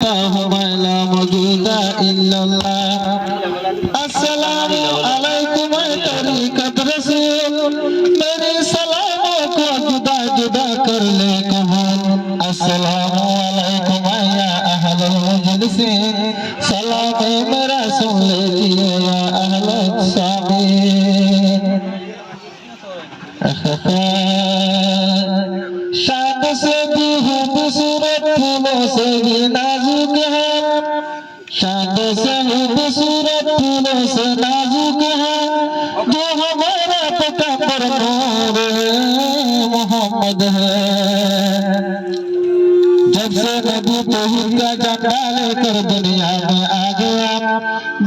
अल्लाहुम्मा ला मौजूदा इल्लल्लाह। अस्सलामु अलैकुम तरीक़त रसूल, मेरे सलामों को जुदा जुदा कर ले कबूल। अस्सलामु अलैकुम या अहलल मजलिस, सलाम मेरा सुन लीजिए या अहलल सामीन। शाद से भी खूबसूरत, फूलों से भी नाजुक है। शाद से खूबसूरत, फूलों से नाजुक है। जो हमारा पैगंबर नूर मोहम्मद है। जब से नबी तौहीद का झंडा लेकर दुनिया में आ गया,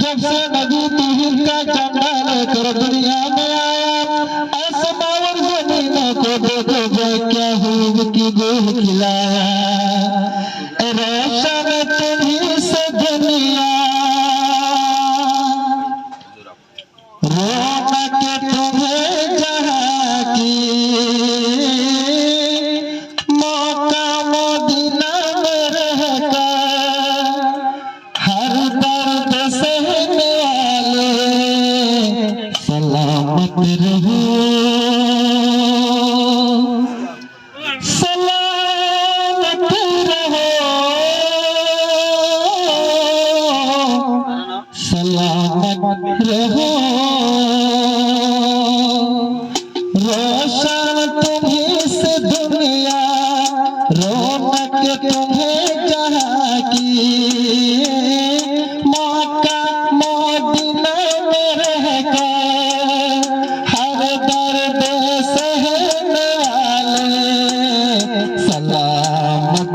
जब से नबी तौहीद का झंडा लेकर दुनिया में आया, आसमां और जमीनों को देखो जो क्या हूब की गोद खिलाया। रोशन तुम्हीं से दुनिया, रौनक तुम्हें जहां की। मौका मदीना में रहकर हर दर्द सहने वाले सलामत रहो, सलामत रहो, सलामत रहो। रोशन तुम्हीं से दुनिया, रौनक तुम्हें जहां की। मौका मदीना में रहकर हर दर्द सहने वाले सलामत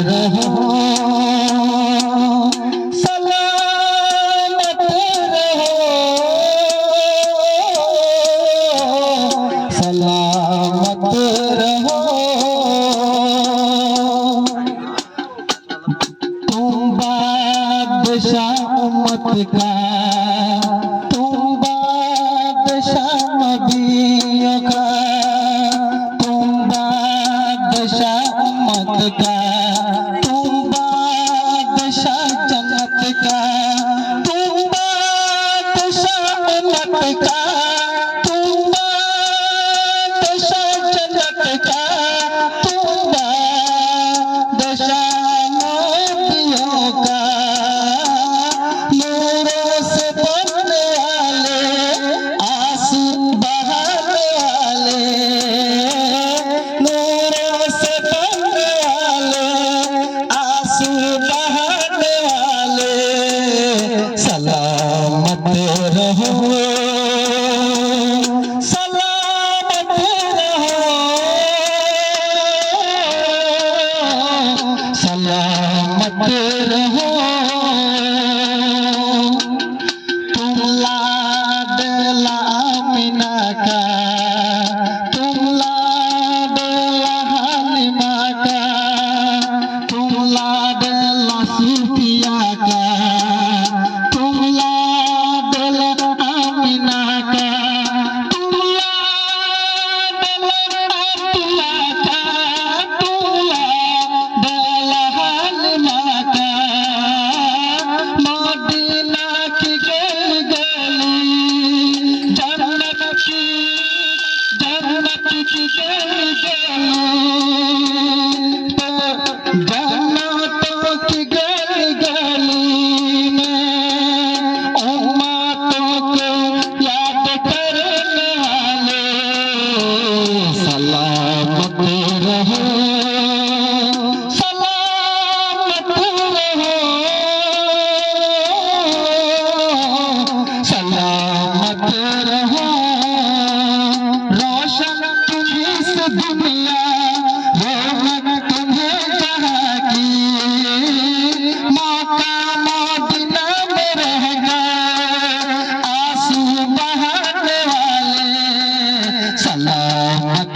रहो, सलामत रहो, सलामत रहो। तुम बादशाह उम्मत का, तुम बादशाह नबियों का, तुम बादशाह उम्मत का, तुम बादशाह जन्नत का, तुम बादशाह उम्मत का, तुम बादशाह जन्नत का, तुम बादशाह नबियों का। नूरों से बनने वाले, आंसू बहाने वाले, नूरों से बनने वाले, आंसू बहाने वाले सलामत रहो, सलामत रहो, सलामत रहो। तुम लाडला आमिना का, तुम लाडला हालिमा का, तुम लाडला सूफिया का, तुम लाडला आमिना का, तुम लाडला आतिया का, तुम लाडला हालिमा का। मदीना की गली गली, जन्नत की गली गली, जन्नतों की गली गली में उम्मतों को याद करने वाले सलामत रहो, सलामत रहो, सलामत रहो। रोशन तुम्हीं से दुनिया, रौनक तुम्हें जहां की। मौका मदीना में रहकर आंसू बहाने वाले सलामत